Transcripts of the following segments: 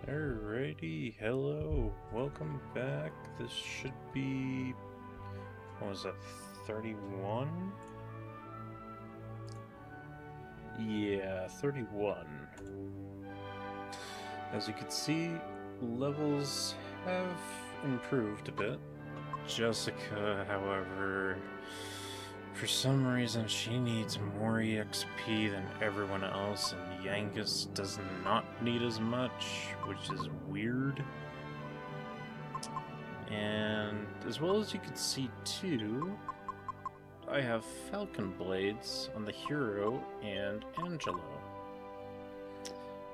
Alrighty, hello, welcome back. This should be, what was that, 31? Yeah, 31. As you can see, levels have improved a bit. Jessica, however, for some reason she needs more EXP than everyone else, and Yangus does not need as much, which is weird. And as well as you can see too, I have Falcon Blades on the hero and Angelo.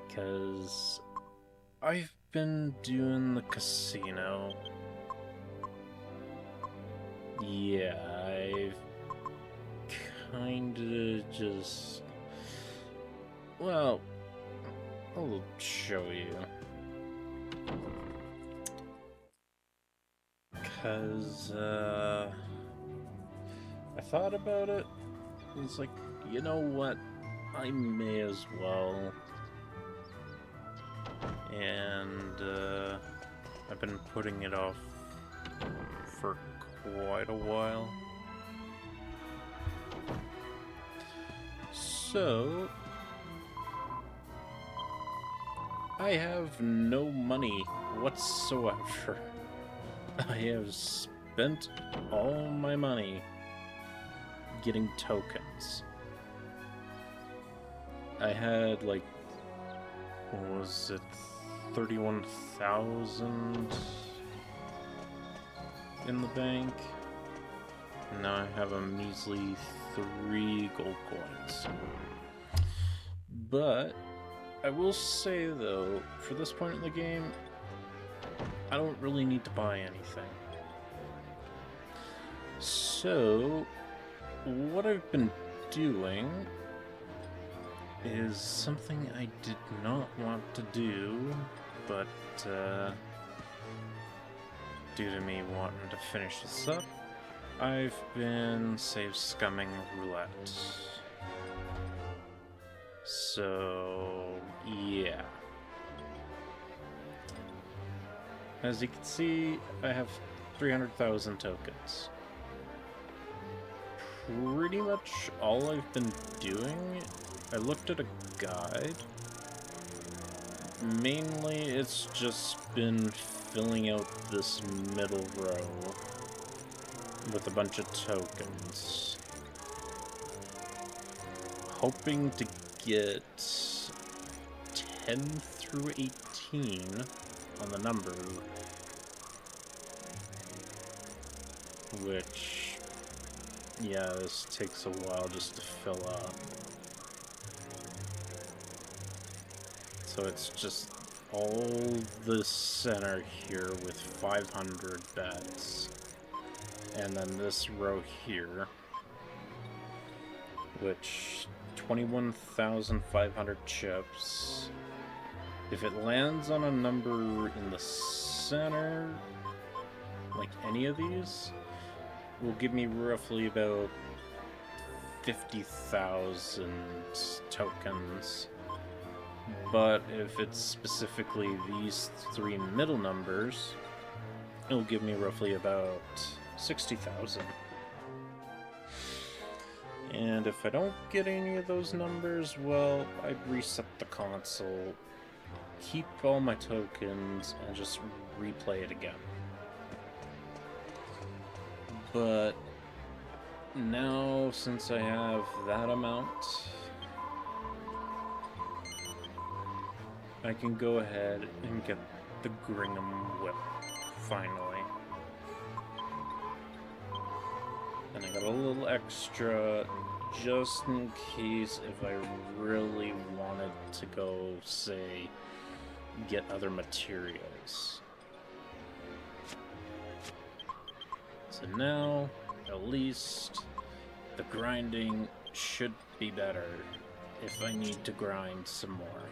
Because I've been doing the casino. Yeah, I've kinda just... Well, I'll show you. Because, I thought about it. It was like, you know what? I may as well. And, I've been putting it off for quite a while. So, I have no money whatsoever. I have spent all my money getting tokens. I had like, what was it, 31,000 in the bank. Now I have a measly 3 gold coins. But I will say though, for this point in the game, I don't really need to buy anything. So, what I've been doing is something I did not want to do, but due to me wanting to finish this up, I've been save scumming roulette. So, yeah. As you can see, I have 300,000 tokens. Pretty much all I've been doing, I looked at a guide. Mainly, it's just been filling out this middle row with a bunch of tokens. Hoping to get 10 through 18 on the number, which, yeah, this takes a while just to fill up. So it's just all the center here with 500 bets, and then this row here, which 21,500 chips. If it lands on a number in the center, like any of these, will give me roughly about 50,000 tokens. But if it's specifically these 3 middle numbers, it'll give me roughly about 60,000. And if I don't get any of those numbers, well, I'd reset the console, keep all my tokens, and just replay it again. But now, since I have that amount, I can go ahead and get the Gringham Whip, finally. And I got a little extra, just in case if I really wanted to go, say, get other materials. So now, at least, the grinding should be better if I need to grind some more.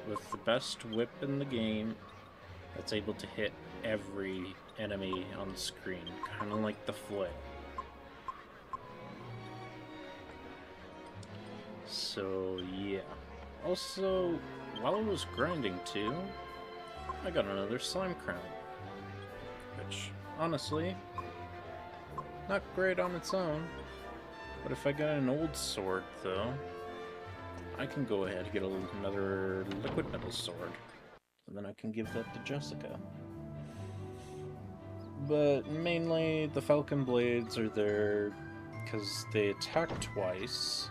With the best whip in the game, that's able to hit every enemy on the screen, kind of like the flail. So yeah. Also, while I was grinding too, I got another slime crown. Which, honestly, not great on its own. But if I got an old sword, though, I can go ahead and get another liquid metal sword. And then I can give that to Jessica. But mainly, the Falcon Blades are there because they attack twice.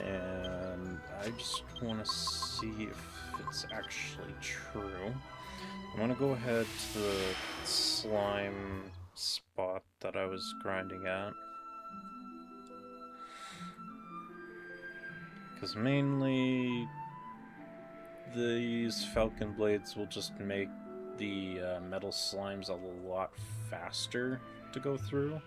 And I just want to see if it's actually true. I'm going to go ahead to the slime spot that I was grinding at. Because mainly, these Falcon Blades will just make the metal slimes a lot faster to go through.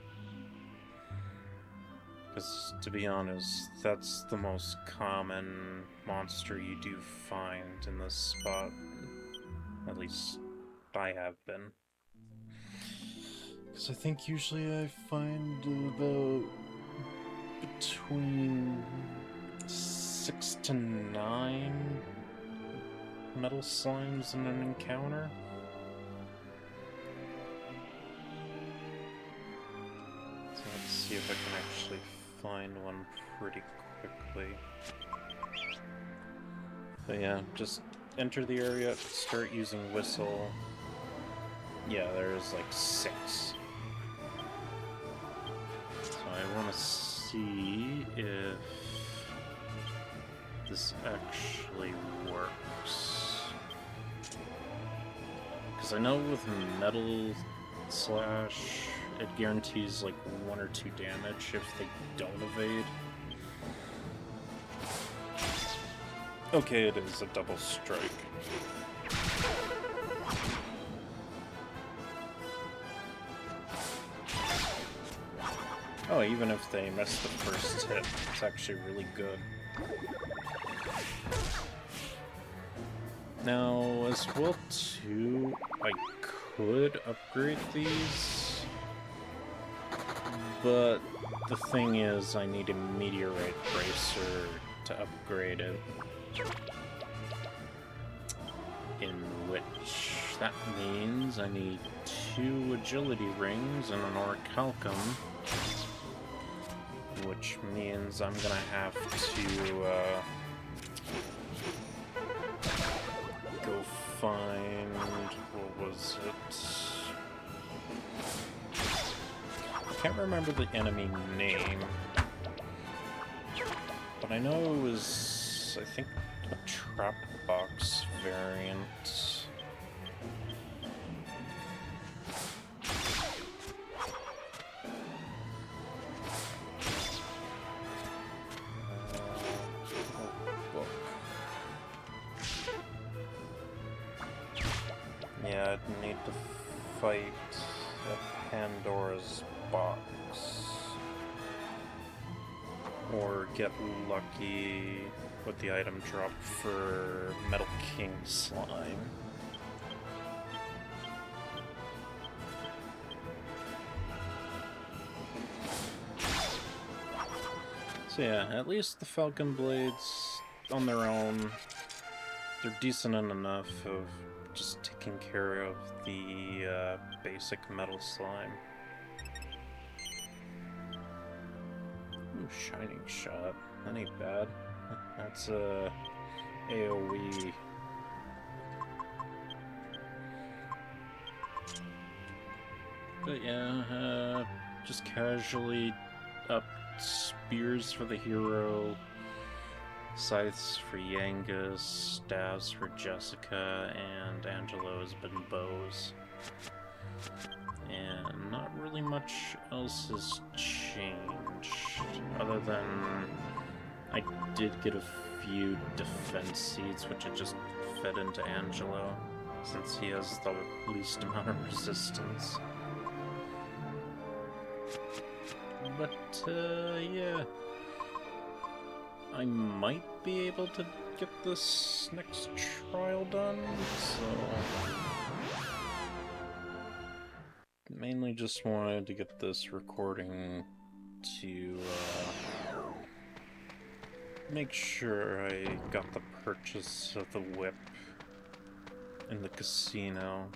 Because, to be honest, that's the most common monster you do find in this spot. At least, I have been. Because I think usually I find about between 6 to 9 metal slimes in an encounter. So let's see if I can actually find one pretty quickly. But yeah, just enter the area, start using whistle. Yeah, there's like 6. So I want to see if this actually works. Because I know with Metal Slash, it guarantees like 1 or 2 damage if they don't evade. Okay, it is a double strike. Oh, even if they miss the first hit, it's actually really good. Now, as well too, I could upgrade these, but the thing is, I need a Meteorite Bracer to upgrade it. In which, that means I need 2 Agility Rings and an Orichalcum, which means I'm gonna have to, go find, what was it? I can't remember the enemy name, but I know it was, I think, a trap box variant. Yeah, I'd need to fight a Pandora's box. Or get lucky with the item drop for Metal King Slime. So yeah, at least the Falcon Blades, on their own, they're decent enough of just taking care of the basic metal slime. Ooh, Shining Shot. That ain't bad. That's a AoE. But yeah, just casually up spears for the hero, scythes for Yangus, staves for Jessica, and Angelo's been bows. And not really much else has changed, other than I did get a few defense seeds, which I just fed into Angelo, since he has the least amount of resistance. But, yeah. I might be able to get this next trial done, so... Mainly just wanted to get this recording to, make sure I got the purchase of the whip in the casino,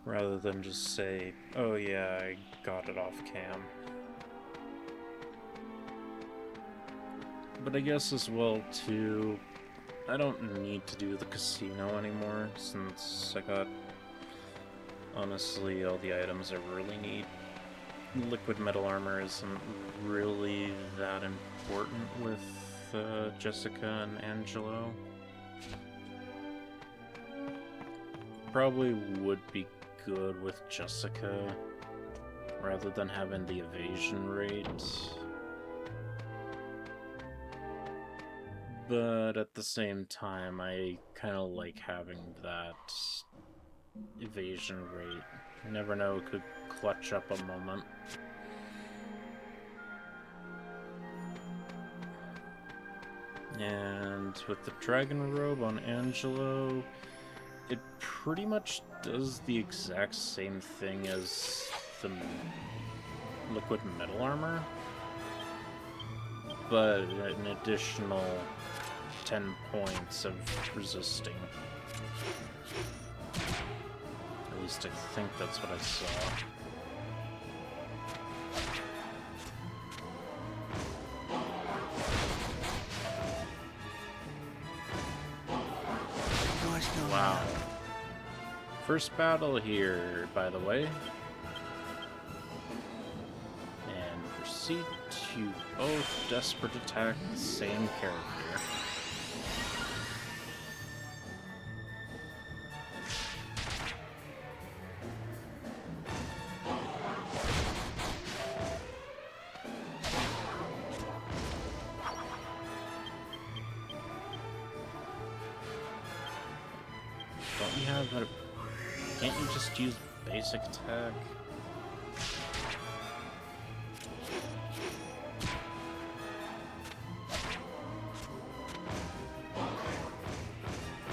rather than just say, oh yeah, I got it off cam. But I guess as well, too, I don't need to do the casino anymore, since I got, honestly, all the items I really need. Liquid metal armor isn't really that important with Jessica and Angelo. Probably would be good with Jessica, rather than having the evasion rate. But at the same time, I kind of like having that evasion rate. You never know, it could clutch up a moment. And with the Dragon Robe on Angelo, it pretty much does the exact same thing as the liquid metal armor, but an additional 10 points of resisting. At least I think that's what I saw. Wow. First battle here, by the way. And proceed to both desperate attack the same character. Don't you have a... Can't you just use basic attack?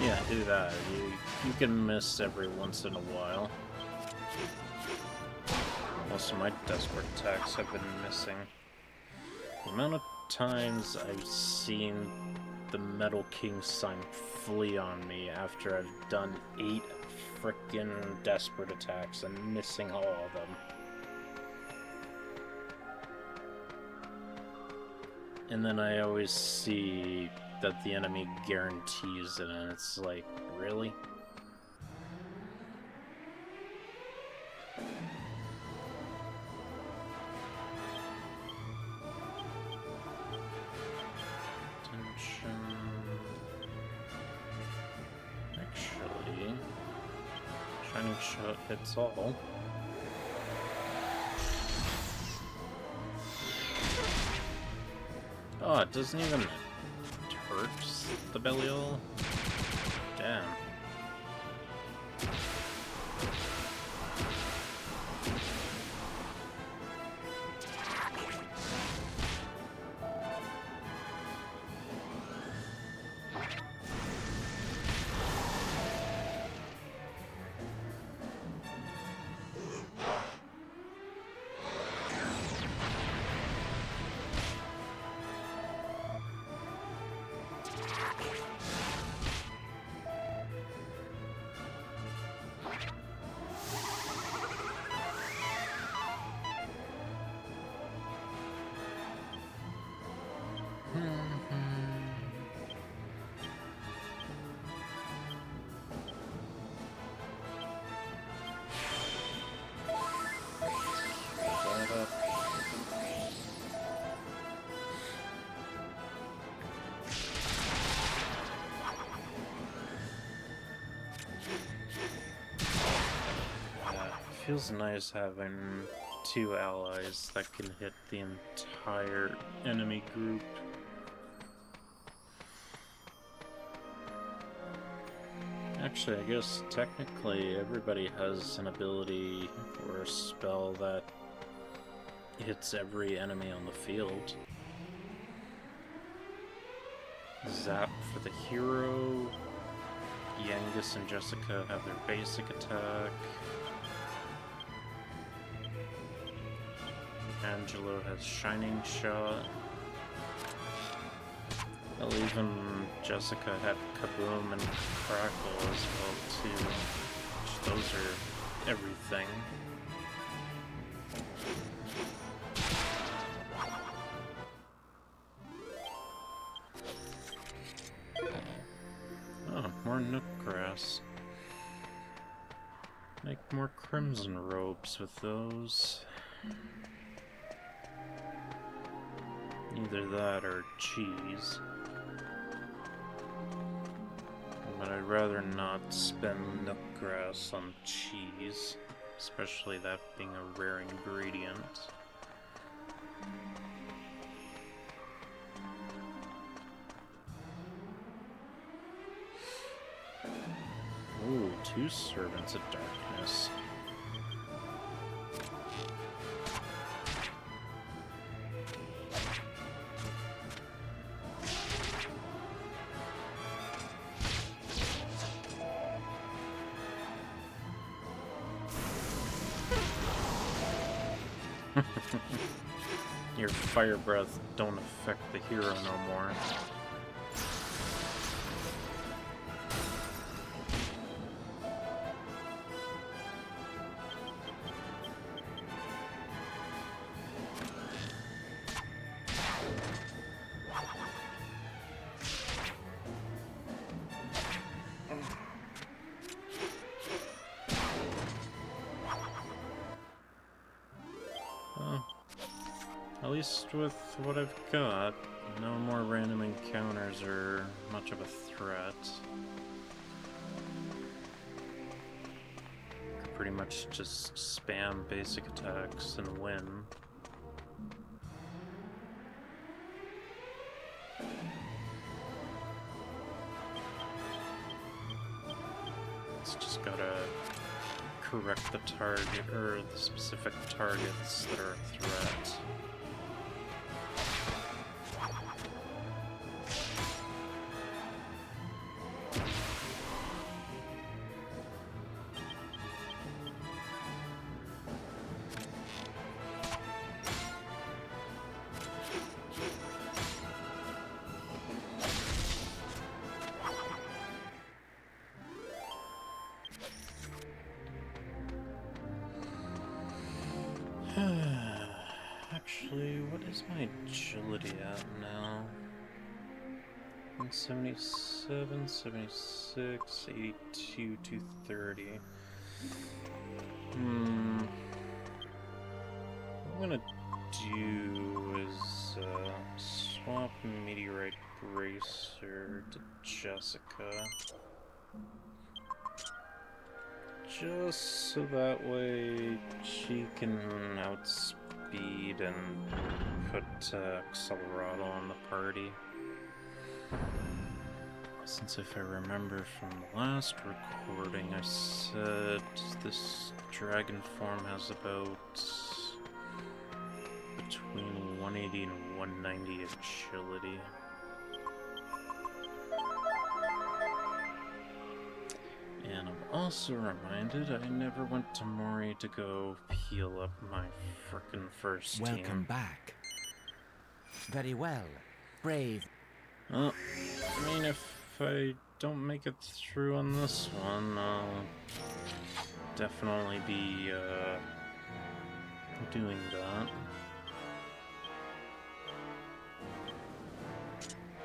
Yeah, do that. You can miss every once in a while. Most of my desperate attacks have been missing. The amount of times I've seen the Metal King sign flee on me after I've done 8 frickin' desperate attacks and missing all of them. And then I always see that the enemy guarantees it, and it's like, really? Actually, Shining Shot hits all. Oh, it doesn't even hurt the Belial? Damn. Feels nice having 2 allies that can hit the entire enemy group. Actually, I guess technically everybody has an ability or a spell that hits every enemy on the field. Zap for the hero. Yangus and Jessica have their basic attack. Angelo has Shining Shot. Well, even Jessica had Kaboom and Crackle as well, too. Those are everything. Oh, more Nook Grass. Make more Crimson Robes with those. Either that or cheese. But I'd rather not spend Nook Grass on cheese, especially that being a rare ingredient. Ooh, 2 Servants of Darkness. Your fire breath don't affect the hero no more. At least with what I've got, no more random encounters are much of a threat. Could pretty much just spam basic attacks and win. It's just gotta correct the target, or the specific targets that are a threat. Actually, what is my agility at now? 177, 76, 82, 230. What I'm gonna do is swap Meteorite Bracer to Jessica. Just so that way she can outspeed and put Accelerado on the party. Since if I remember from the last recording, I said this dragon form has about between 180 and 190 agility. And I'm also reminded I never went to Mori to go heal up my frickin' first team. Welcome back. Very well. Brave. Well, I mean, if I don't make it through on this one, I'll definitely be doing that.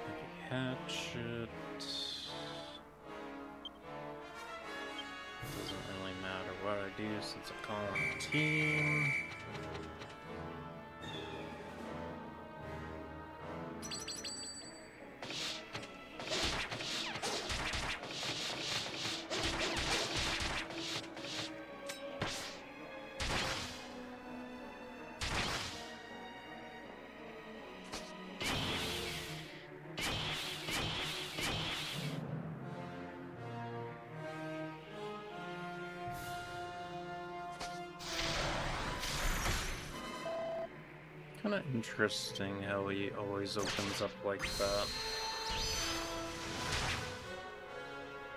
Heavy hatchet. Doesn't really matter what I do since I call on a team. Kinda interesting how he always opens up like that.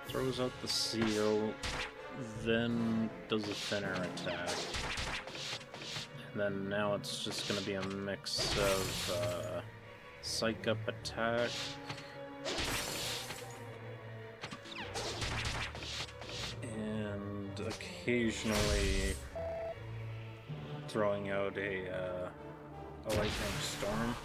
Throws out the seal, then does a thinner attack. And then now it's just gonna be a mix of Psych Up attack, occasionally throwing out a lightning storm.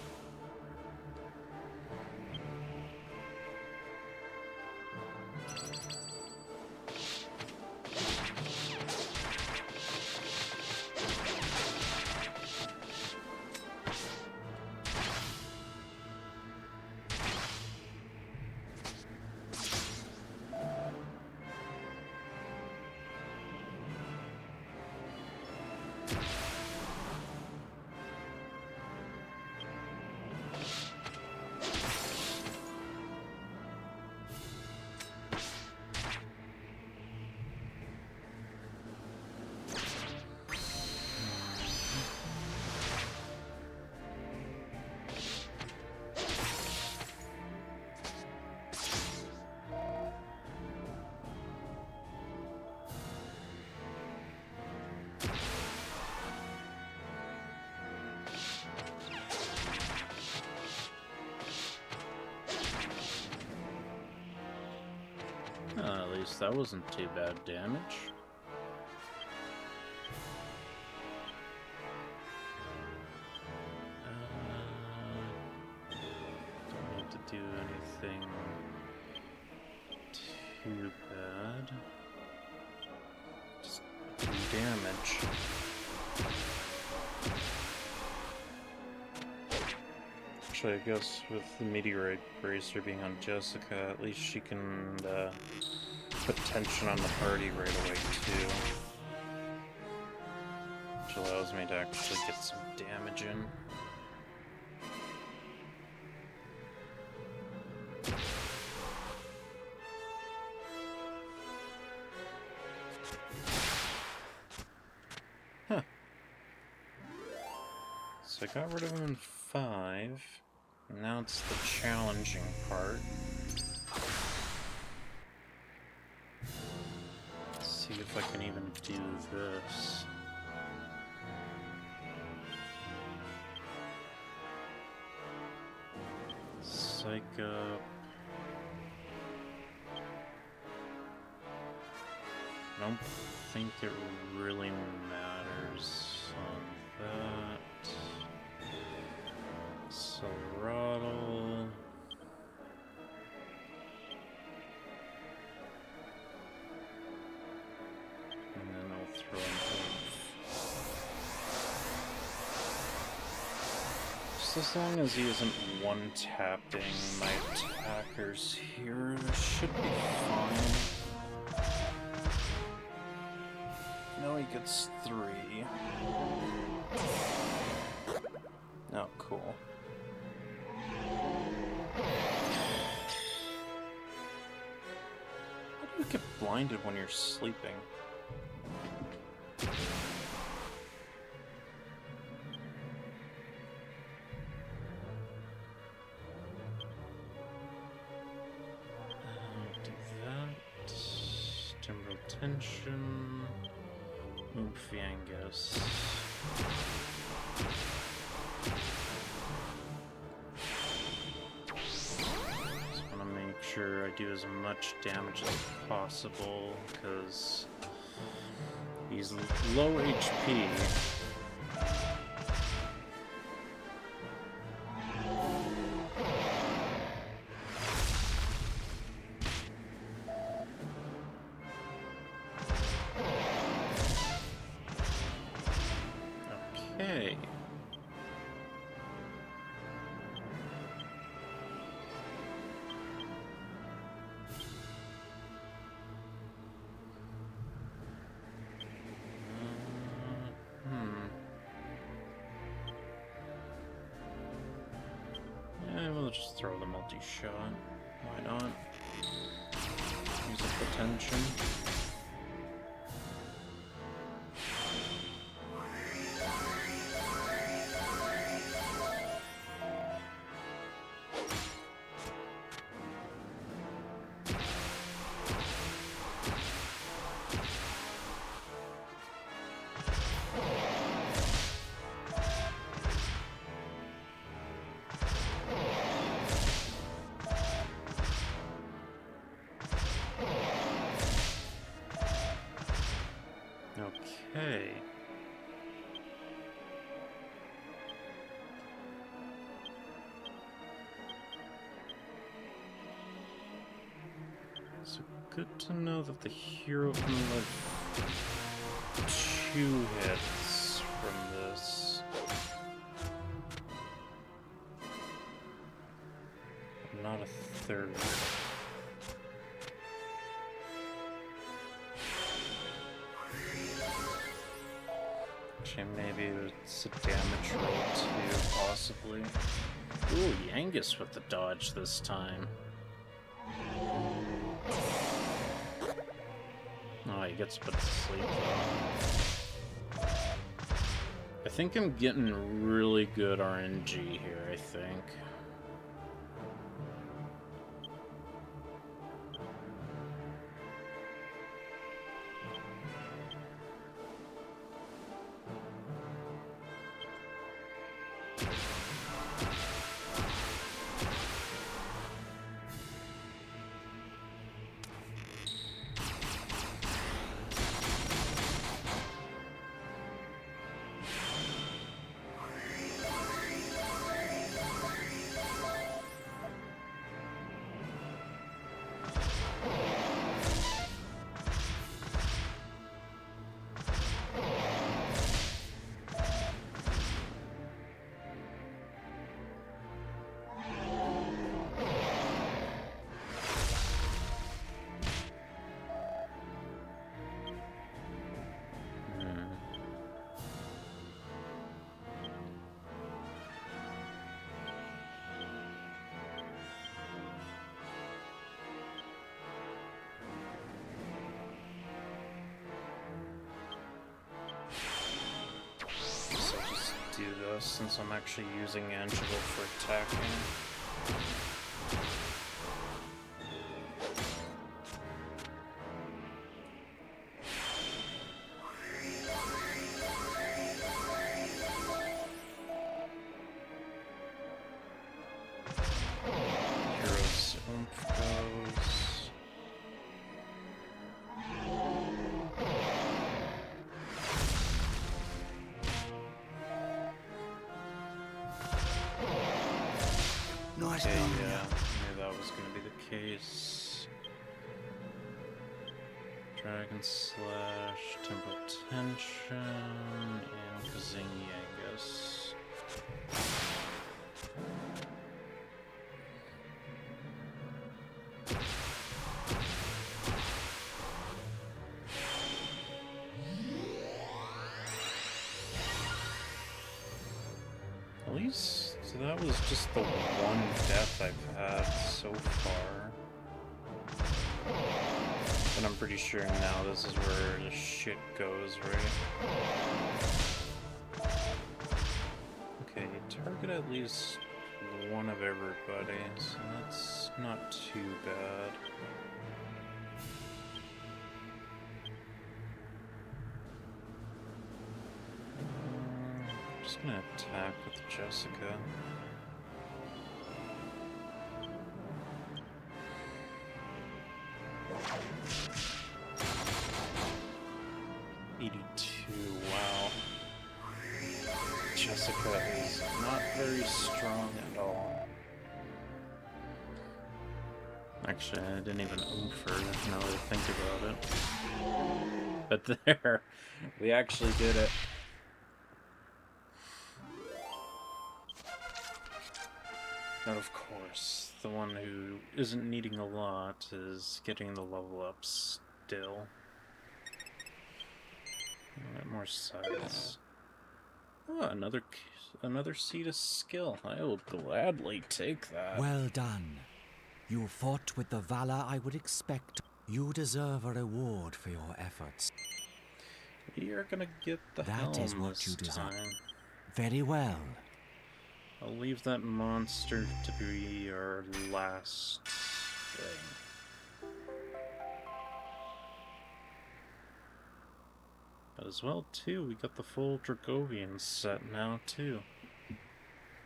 At least that wasn't too bad damage. Don't need to do anything too bad. Just do damage. Actually, I guess with the meteorite bracer being on Jessica, at least she can put tension on the party right away too, which allows me to actually get some damage in. Huh. So I got rid of him in 5. Now it's the challenging part. Let's see if I can even do this. Psych up. I don't think it really matters on that. Throttle. And then I'll throw him off. Just as long as he isn't one-tapping my attackers here, this should be fine. Now he gets 3. Oh, cool. How do you get blinded when you're sleeping? Do that. Temporal tension. Oomph Angus. Sure I do as much damage as possible because he's low HP. Okay. We'll just throw the multi-shot. Why not? Use up the tension. So good to know that the hero can live 2 hits from this. Not a 3rd. Actually, maybe it's a damage roll too, possibly. Ooh, Yangus with the dodge this time. Oh, he gets put to sleep though. I think I'm getting really good RNG here, I think. Do this since I'm actually using Angelo for attacking. Hero's oomph goes. Nice Okay, done. yeah, knew that was gonna be the case. Dragon Slash, Tempo Tension, and Kazingi, I guess. At least, so that was just the one death I've had so far. But I'm pretty sure now this is where the shit goes, right? Okay, target at least one of everybody, so that's not too bad. I'm just gonna attack with Jessica. Wow. Jessica is not very strong at all. Actually, I didn't even oomph her now that I think about it. But there, we actually did it. And of course, the one who isn't needing a lot is getting the level up still. A bit more size. Oh, another seed of skill. I will gladly take that. Well done. You fought with the valor I would expect. You deserve a reward for your efforts. You're gonna get the helm That is what this you deserve. time. Very well. I'll leave that monster to be our last thing. But as well, too, we got the full Dragovian set now, too.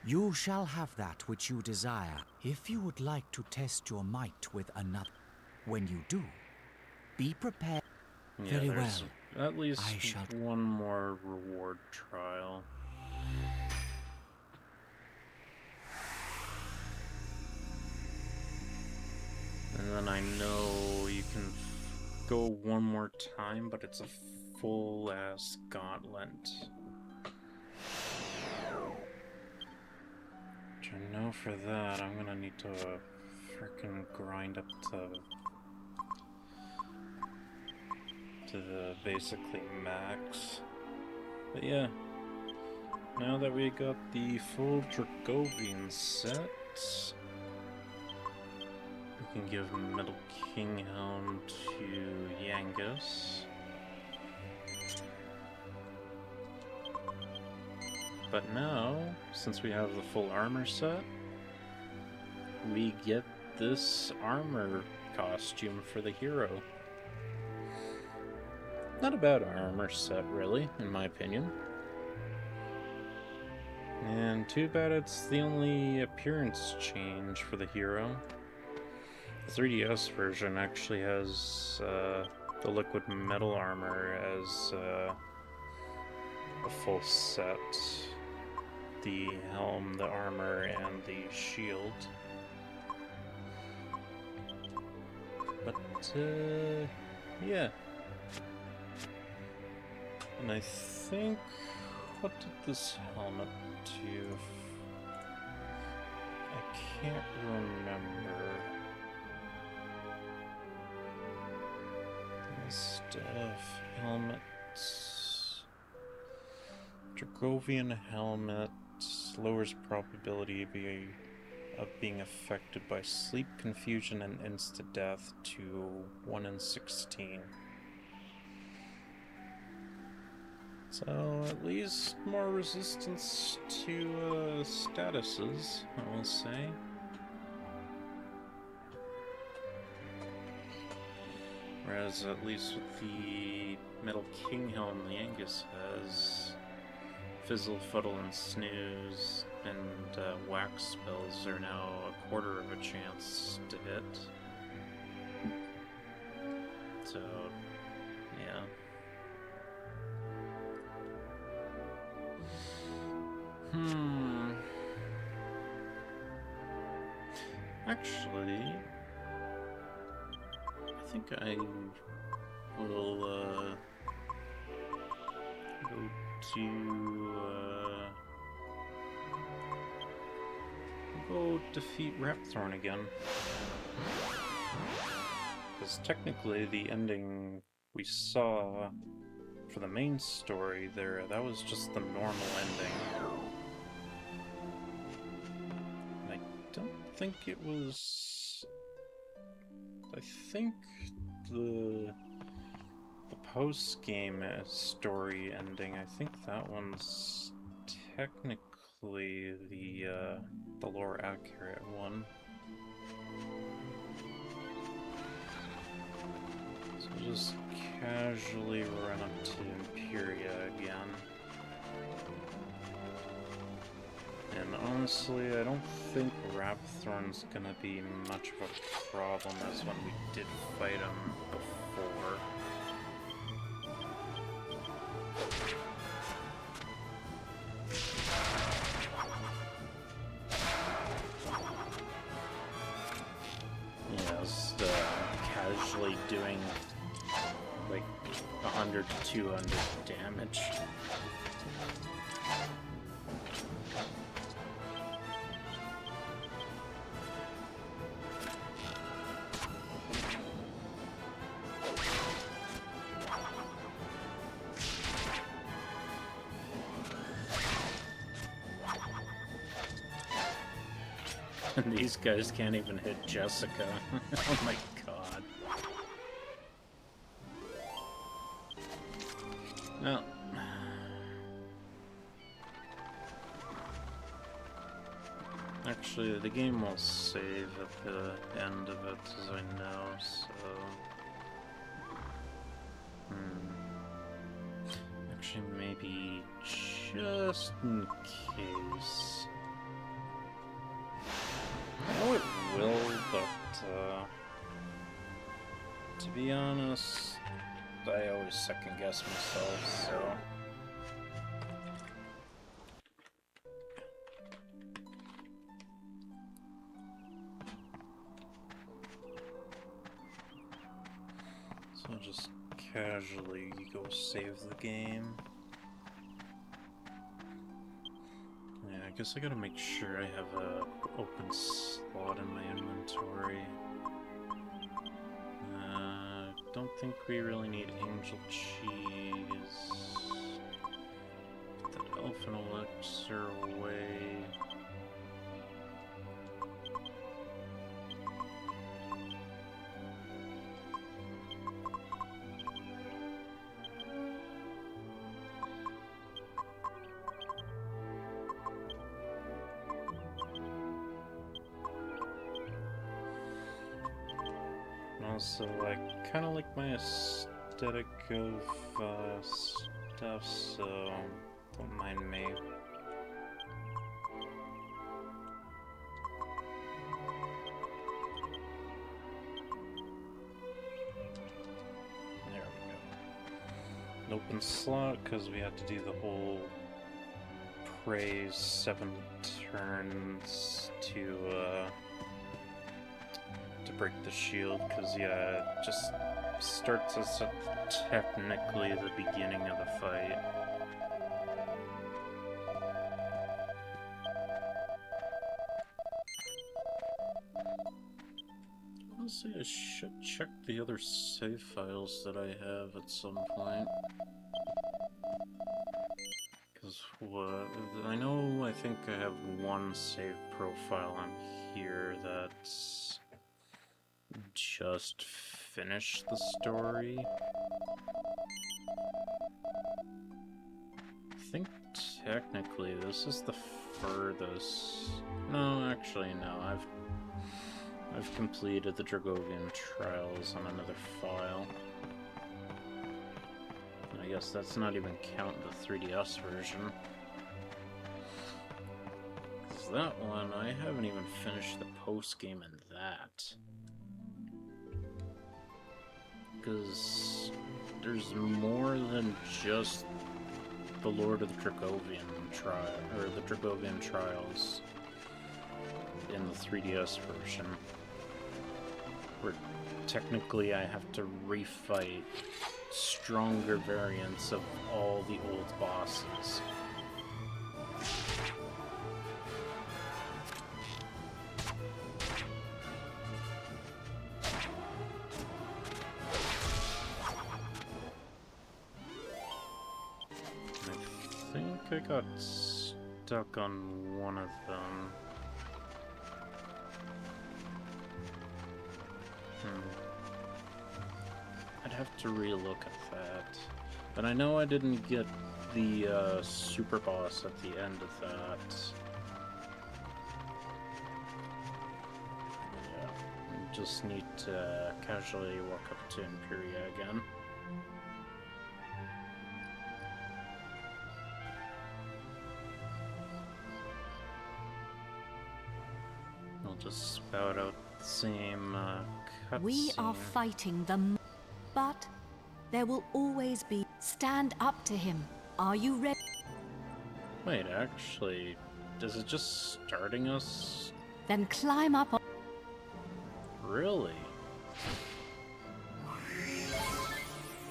You shall have that which you desire. If you would like to test your might with another, when you do, be prepared. Yeah, Very there's well. at least I shall... one more reward trial. And then I know you can go one more time, but it's a full-ass gauntlet. Which I know for that, I'm gonna need to frickin' grind up to the basically max. But yeah, now that we got the full Dragovian set, we can give Metal King Helm to Yangus. But now, since we have the full armor set, we get this armor costume for the hero. Not a bad armor set, really, in my opinion. And too bad it's the only appearance change for the hero. The 3DS version actually has the liquid metal armor as a full set. The helm, the armor, and the shield. But, yeah. And I think... what did this helmet do? I can't remember. Stuff. Helmets. Dragovian helmet lowers probability of being affected by sleep, confusion, and insta-death to 1 in 16. So, at least more resistance to statuses, I will say. Whereas, at least with the Metal King Helm, the Yangus has Fizzle, Fuddle, and Snooze, and Wax spells are now a quarter of a chance to hit. So, yeah. Actually, I think I will go defeat Rapthorn again. Because technically the ending we saw for the main story there, that was just the normal ending. And I don't think it was... I think the post-game story ending, I think that one's technically the lore accurate one. So just casually run up to Imperia again. And honestly, I don't think Rapthorn's gonna be much of a problem as when we did fight him before. Yeah, just casually doing like 100 to 200 damage. And these guys can't even hit Jessica. Oh my god. Well. Actually, the game will save at the end of it, as I know, so... Actually, maybe just in case... I know it will, but, to be honest, I always second guess myself, so... I'll just casually go save the game. Yeah, I guess I gotta make sure I have a open slot in my inventory. Don't think we really need angel cheese. Put that elfin elixir away. Also, I kind of like my aesthetic of stuff, so don't mind me. There we go. An open slot, because we had to do the whole praise 7 turns to break the shield, because yeah, it just starts us at technically the beginning of the fight. Honestly, I should check the other save files that I have at some point. Because what? I know, I think I have one save profile on here that's just finished the story. I think technically this is the furthest. No, actually no. I've completed the Dragovian Trials on another file. I guess that's not even count the 3DS version. Because that one, I haven't even finished the post-game in that. Because there's more than just the Lord of the Dragovian Trial, or the Dragovian Trials in the 3DS version, where technically I have to refight stronger variants of all the old bosses. I got stuck on one of them. I'd have to relook at that. But I know I didn't get the super boss at the end of that. Yeah, just need to casually walk up to Imperia again. Just spout out the same cutscene. We are fighting them, but there will always be. Stand up to him. Are you ready? Wait, actually, is it just starting us? Then climb up. Really?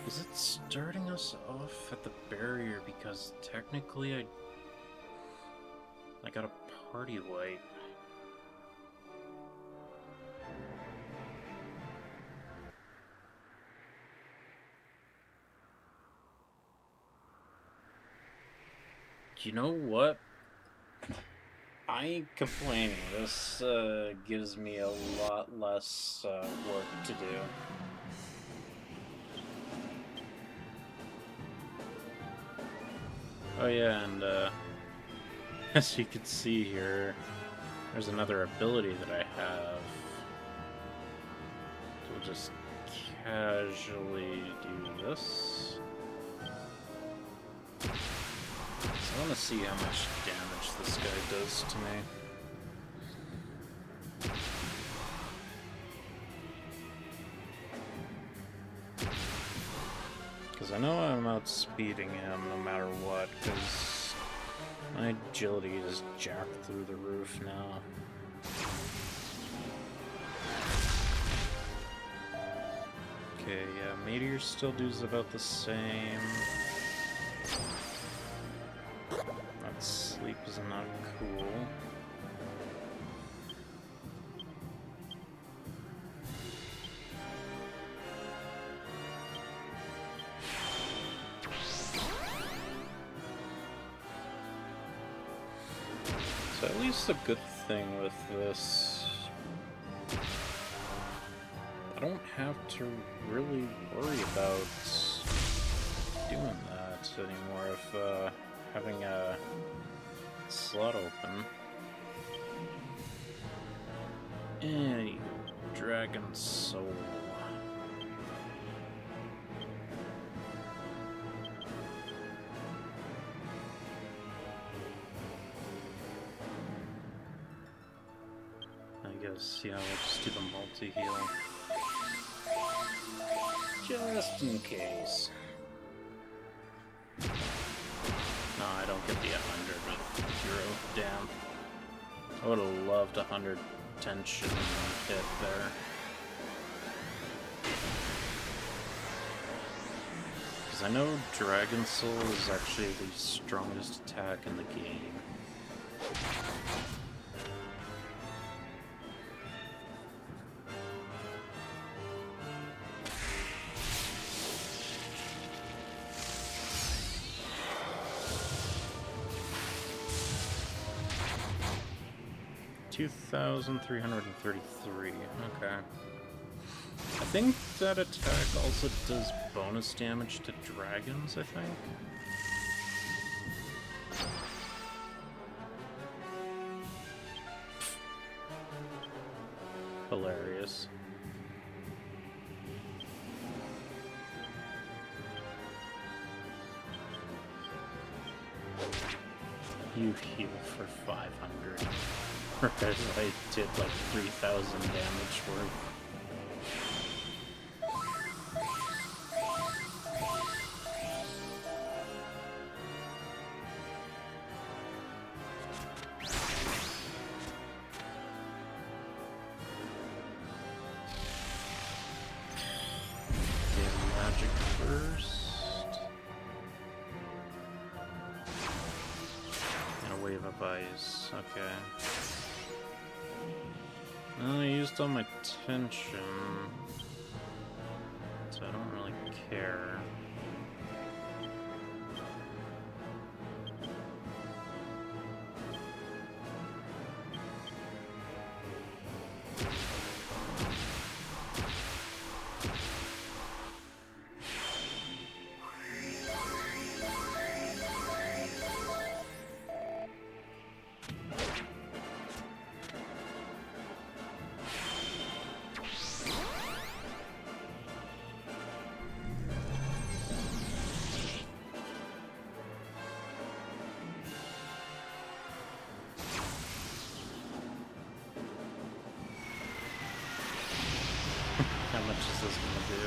Is it starting us off at the barrier because technically I got a party wipe? You know what? I ain't complaining. This gives me a lot less work to do. Oh yeah, and as you can see here, there's another ability that I have. We'll just casually do this. I want to see how much damage this guy does to me. Because I know I'm outspeeding him no matter what, because my agility is jacked through the roof now. Okay, yeah, Meteor still does about the same. That sleep is not cool. So at least a good thing with this, I don't have to really worry about doing that anymore if having a slot open. Anywho, Dragon Soul. I guess, yeah, we'll just do the multi-heal. Just in case. No, I don't get the 100 with Hero. Damn. I would have loved 100 tension hit there. Because I know Dragon Soul is actually the strongest attack in the game. $2,333. Okay. I think that attack also does bonus damage to dragons, I think. Hilarious. You heal for 500. Whereas I did like 3,000 damage worth. Okay, magic first. And a wave of ice. Okay. I used all my tension, so I don't really care. How much is this gonna do?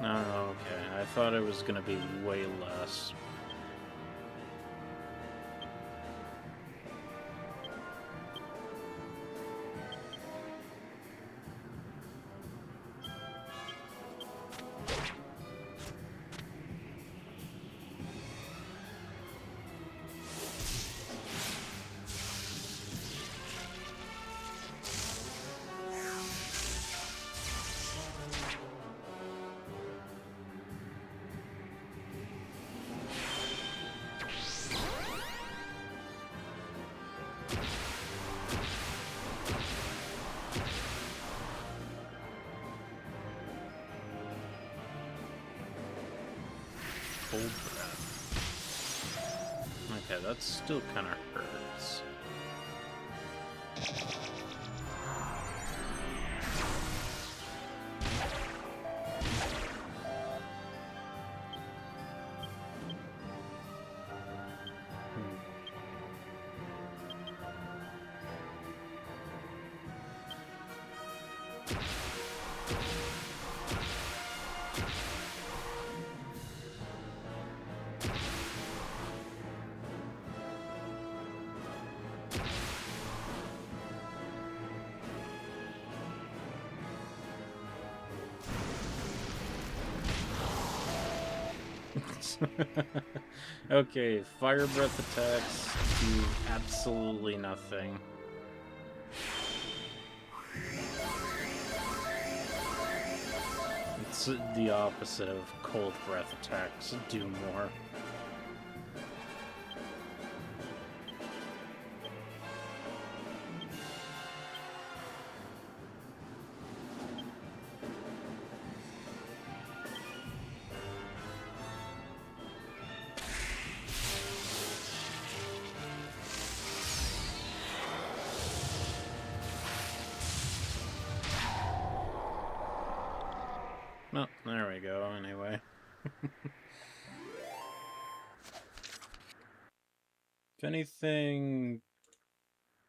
No, okay. I thought it was gonna be way less. Full breath. Okay, that still kind of hurts. Okay, fire breath attacks do absolutely nothing. It's the opposite of cold breath attacks do more. Well, there we go, anyway. If anything,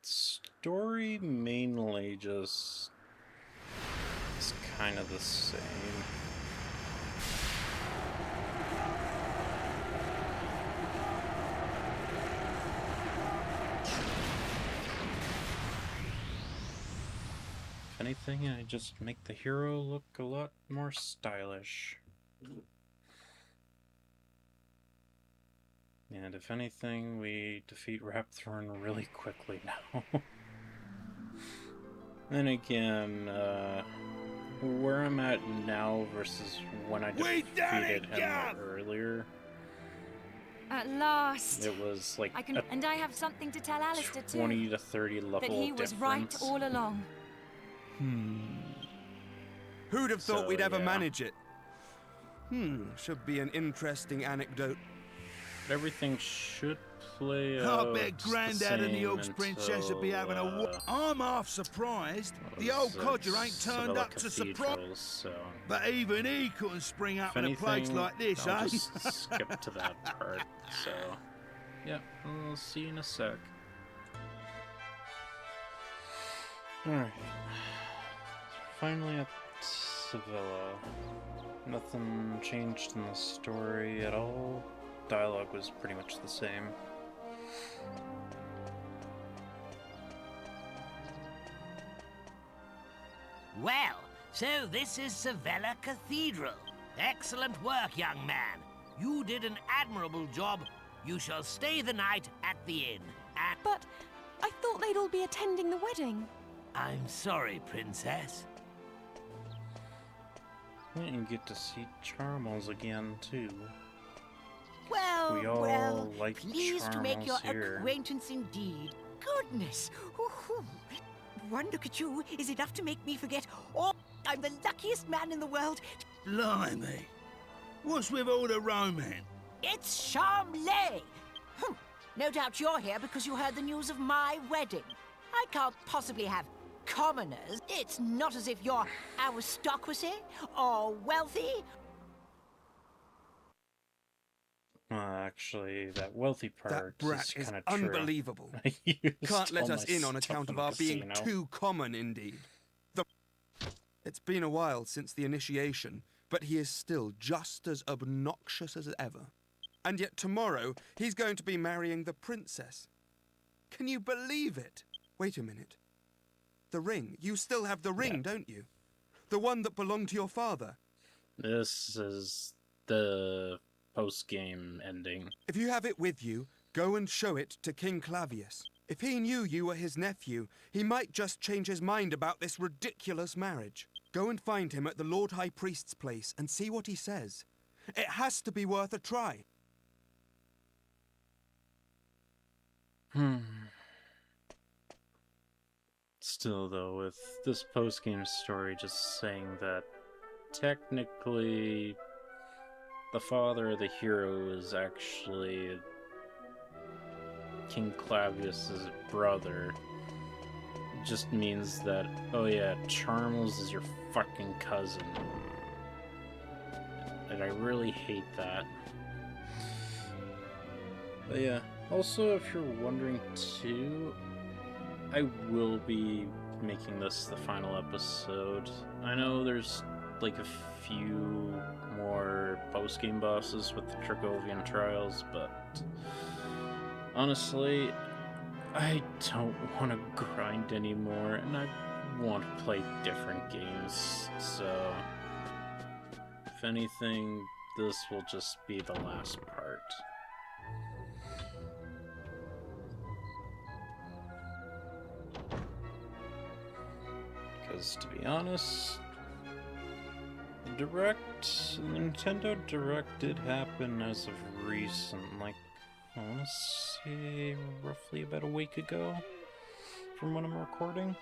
story mainly just is kind of the same. If anything, I just make the hero look a lot more stylish. And if anything, we defeat Rapthorn really quickly now. Then again, where I'm at now versus when I defeated him earlier, At last! it was like And I have something to tell Alistair too. 20 to 30 level That he was right difference. all along. Who'd have thought So, we'd ever yeah. manage it? Should be an interesting anecdote. Everything should play I out bet the Grandad and the same Orcs Princess would be having a until, I'm half surprised. The old codger ain't turned up to surprise. So, But even he couldn't spring up if in a place anything, like this, I'll eh? just skip to that part. So, yeah, I'll see you in a sec. Alright. Finally at Sevilla. Nothing changed in the story at all. Dialogue was pretty much the same. Well, so this is Sevilla Cathedral. Excellent work, young man. You did an admirable job. You shall stay the night at the inn. And But I thought they'd all be attending the wedding. I'm sorry, Princess. And get to see Charmels again, too. Well, We all well, like pleased to make your Charmels here. acquaintance indeed. Goodness! Woohoo. One look at you is enough to make me forget all. I'm the luckiest man in the world. Blimey. What's with all the romance? It's Charmley! No doubt you're here because you heard the news of my wedding. I can't possibly have commoners. It's not as if you're aristocracy or wealthy. Actually, that wealthy part That brat is is kind of true. unbelievable. I used Can't let all us my in on stuff account in of our the being casino. too common, indeed. It's been a while since the initiation, but he is still just as obnoxious as ever. And yet tomorrow, he's going to be marrying the princess. Can you believe it? Wait a minute. The ring. You still have the ring, don't you? The one that belonged to your father. This is the post-game ending. If you have it with you, go and show it to King Clavius. If he knew you were his nephew, he might just change his mind about this ridiculous marriage. Go and find him at the Lord High Priest's place and see what he says. It has to be worth a try. Still, though, with this post-game story just saying that technically the father of the hero is actually King Clavius's brother just means that, oh yeah, Charmels is your fucking cousin. And I really hate that. But yeah, also if you're wondering too, I will be making this the final episode. I know there's like a few more post-game bosses with the Tragovian Trials, but honestly, I don't want to grind anymore, and I want to play different games, so if anything, this will just be the last part. Because, to be honest, the Nintendo Direct did happen as of recent, like, I want to say roughly about a week ago from when I'm recording.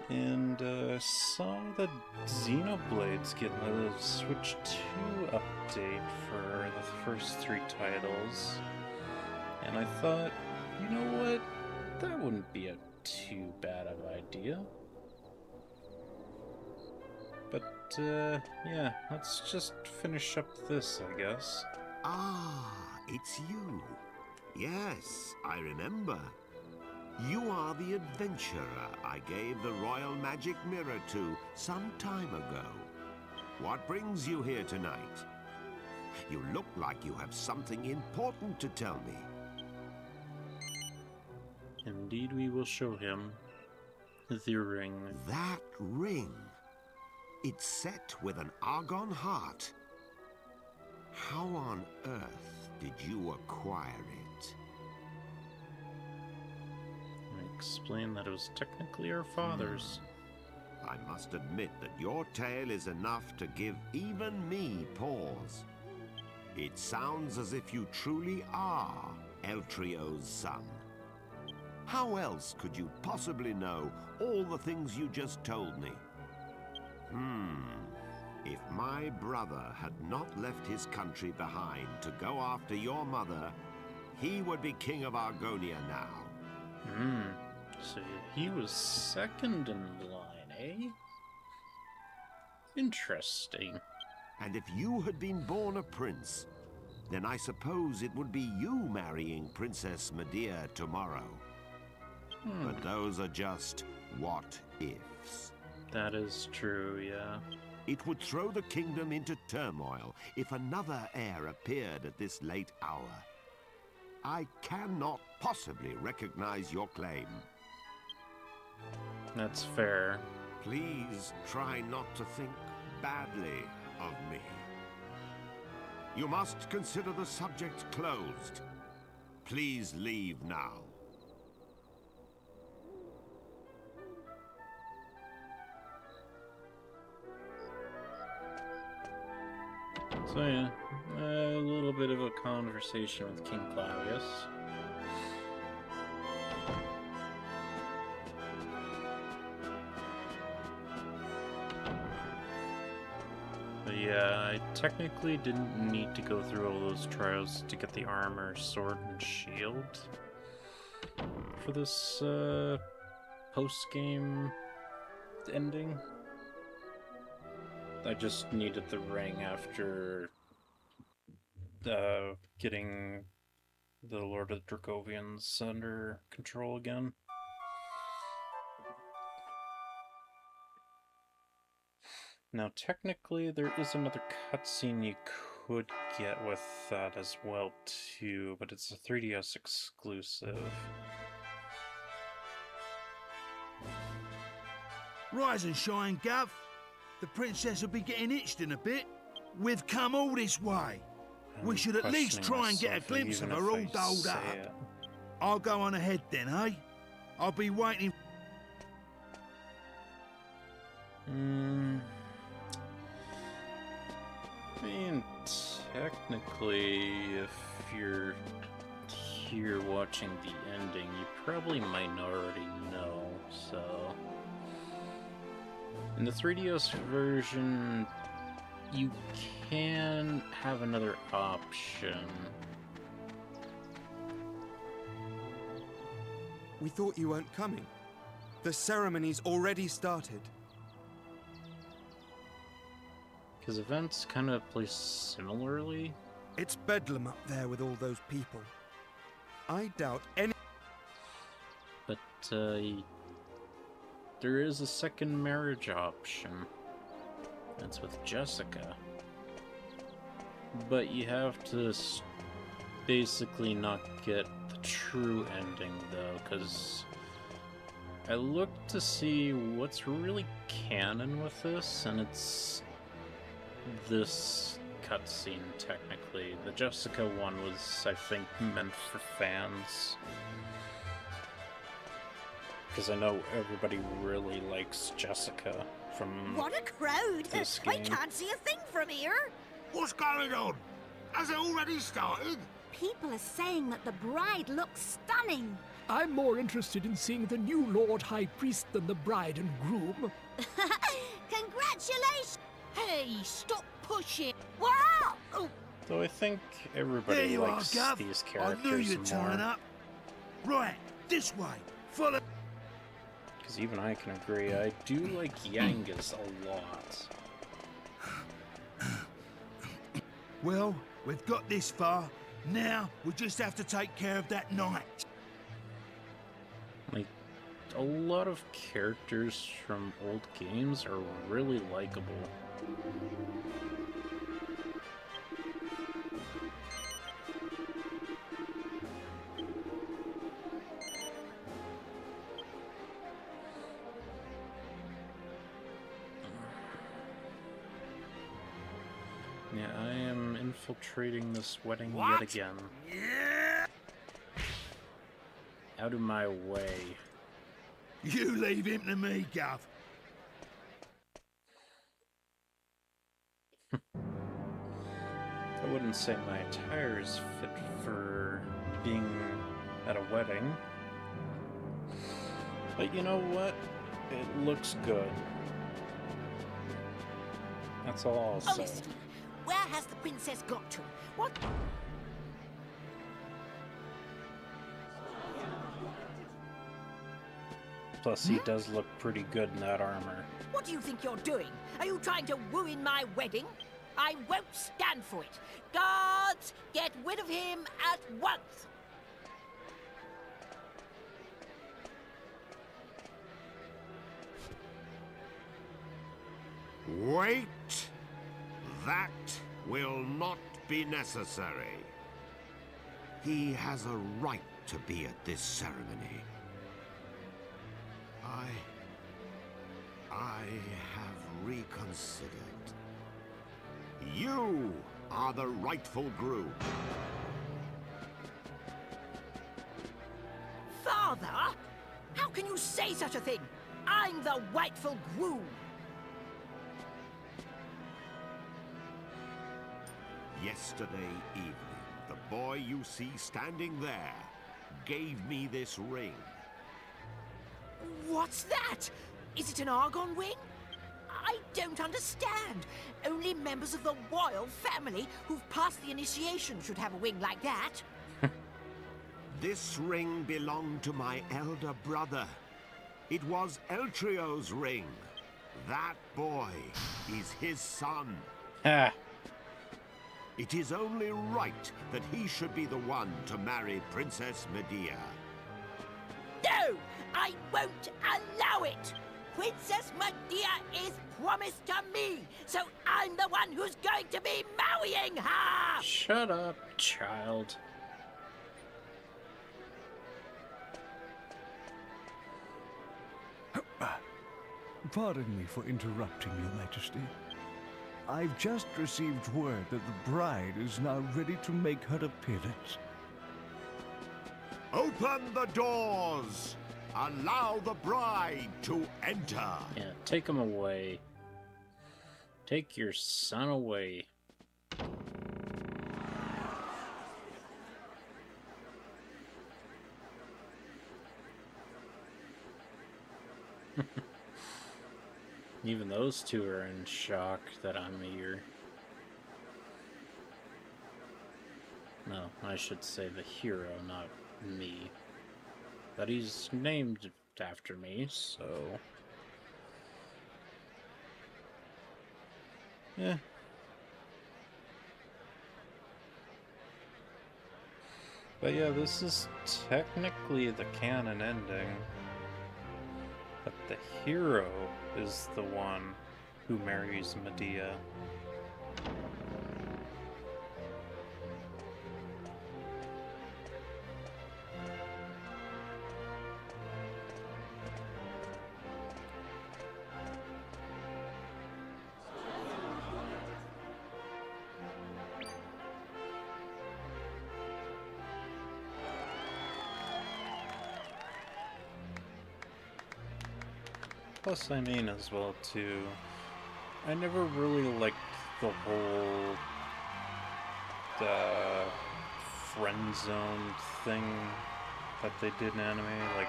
And saw that Xenoblade's getting a Switch 2 update for the first 3 titles. And I thought, you know what? That wouldn't be a too bad of an idea. But, yeah, let's just finish up this, I guess. Ah, it's you. Yes, I remember. You are the adventurer I gave the Royal Magic Mirror to some time ago. What brings you here tonight? You look like you have something important to tell me. Indeed, we will show him the ring. That ring. It's set with an Argon heart. How on earth did you acquire it? I explained that it was technically our father's. I must admit that your tale is enough to give even me pause. It sounds as if you truly are Eltrio's son. How else could you possibly know all the things you just told me? If my brother had not left his country behind to go after your mother, he would be king of Argonia now. So he was second in line, eh? Interesting. And if you had been born a prince, then I suppose it would be you marrying Princess Medea tomorrow. But those are just what-ifs. That is true, yeah. It would throw the kingdom into turmoil if another heir appeared at this late hour. I cannot possibly recognize your claim. That's fair. Please try not to think badly of me. You must consider the subject closed. Please leave now. So yeah, a little bit of a conversation with King Claudius. But yeah, I technically didn't need to go through all those trials to get the armor, sword, and shield for this post-game ending. I just needed the ring after getting the Lord of the Dracovians under control again. Now, technically, there is another cutscene you could get with that as well, too, but it's a 3DS exclusive. Rise and shine, Gav. The princess will be getting itched in a bit. We've come all this way. We should at least try and get a glimpse of her all dolled up. I'll go on ahead then, eh? I'll be waiting. I mean, technically, if you're here watching the ending, you probably might already know, so... In the 3DS version, you can have another option. We thought you weren't coming. The ceremony's already started. Because events kind of play similarly. It's bedlam up there with all those people. I doubt any... But, there is a second marriage option. That's with Jessica. But you have to basically not get the true ending, though, because I looked to see what's really canon with this, and it's this cutscene, technically. The Jessica one was, I think, meant for fans. Because I know everybody really likes Jessica from What a crowd! this I game. can't see a thing from here. What's going on? Has it already started? People are saying that the bride looks stunning. I'm more interested in seeing the new Lord High Priest than the bride and groom. Congratulations! Hey, stop pushing. Wow! Oh, Though I think There everybody you are, likes Gav. these I characters knew you'd turn more. up. Right, this way. Follow. Because even I can agree, I do like Yangas a lot. Well, we've got this far. Now, we just have to take care of that knight. Like, a lot of characters from old games are really likable. Yeah, I am infiltrating this wedding yet again. Yeah! Out of my way. You leave him to me, Gav. I wouldn't say my attire is fit for being at a wedding. But you know what? It looks good. That's all I'll say. honestly, where has the princess got to? What? Plus, he does look pretty good in that armor. What do you think you're doing? Are you trying to ruin my wedding? I won't stand for it. Guards, get rid of him at once. Wait! That will not be necessary. He has a right to be at this ceremony. I have reconsidered. You are the rightful groom. Father? How can you say such a thing? I'm the rightful groom. Yesterday evening, the boy you see standing there gave me this ring. What's that? Is it an Argon ring? I don't understand. Only members of the royal family who've passed the initiation should have a ring like that. This ring belonged to my elder brother. It was Eltrio's ring. That boy is his son. Ha! It is only right that he should be the one to marry Princess Medea. No! I won't allow it! Princess Medea is promised to me, so I'm the one who's going to be marrying her! Shut up, child. Pardon me for interrupting, Your Majesty. I've just received word that the bride is now ready to make her appearance. Open the doors! Allow the bride to enter! Yeah, take him away. Take your son away. Even those two are in shock that I'm here. No, I should say the hero, not me. But he's named after me, so... yeah. But yeah, this is technically the canon ending. But the hero is the one who marries Medea. plus I mean as well too, I never really liked the whole friend zone thing that they did in anime. Like,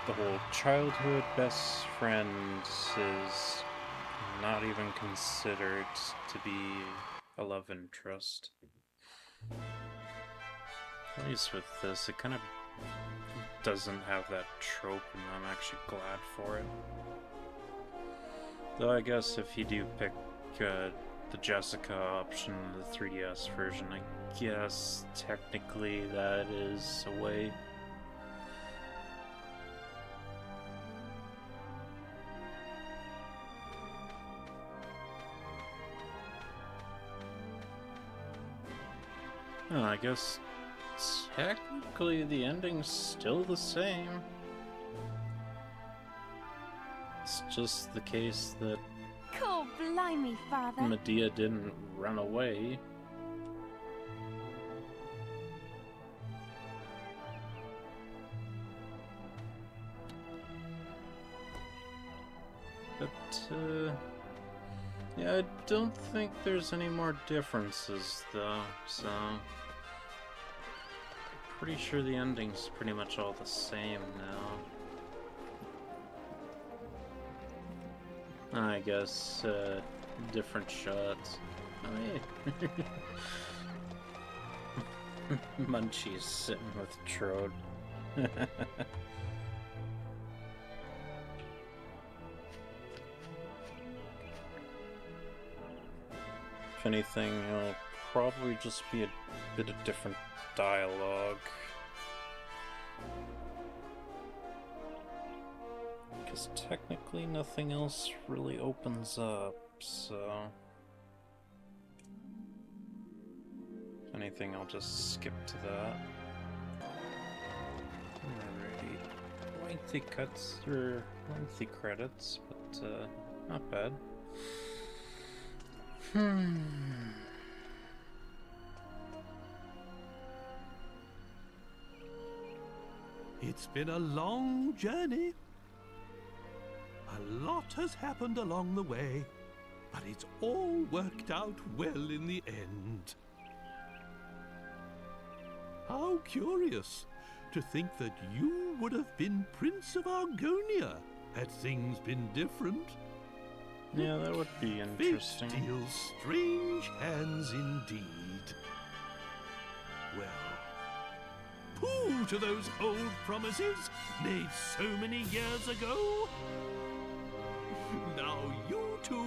the whole childhood best friends is not even considered to be a love interest. At least with this, it kind of doesn't have that trope, and I'm actually glad for it. Though I guess if you do pick the Jessica option, the 3DS version, I guess technically that is a way. Oh, I guess technically the ending's still the same. It's just the case that Cool, blimey, Father. Medea didn't run away. But, yeah, I don't think there's any more differences, though, so pretty sure the ending's pretty much all the same now. I guess, different shots. I mean, Munchie's sitting with Trode. If anything, it'll probably just be a bit of different dialogue. Because technically nothing else really opens up, so if anything, I'll just skip to that. Alrighty. Lengthy cuts, or lengthy credits, but not bad. It's been a long journey. A lot has happened along the way, but it's all worked out well in the end. How curious to think that you would have been Prince of Argonia had things been different. Yeah, that would be interesting. Fate deals strange hands indeed. Well, pooh to those old promises made so many years ago. Now you two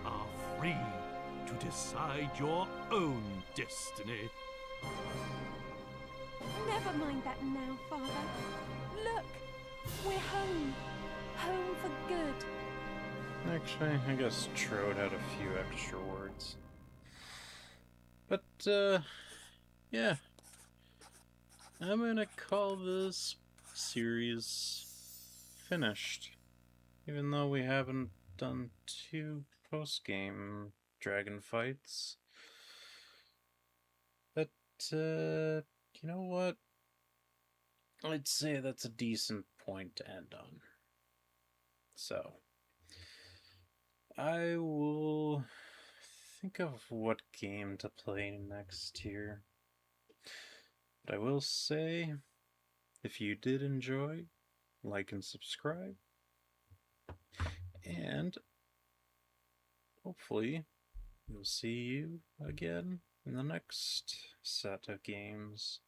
are free to decide your own destiny. Never mind that now, Father. Look, we're home. Home for good. Actually, I guess Trode had a few extra words. But, yeah. I'm gonna call this series finished. Even though we haven't done 2 post-game dragon fights. But, you know what? I'd say that's a decent point to end on. So, I will think of what game to play next here. But I will say, if you did enjoy, like and subscribe. And hopefully we'll see you again in the next set of games.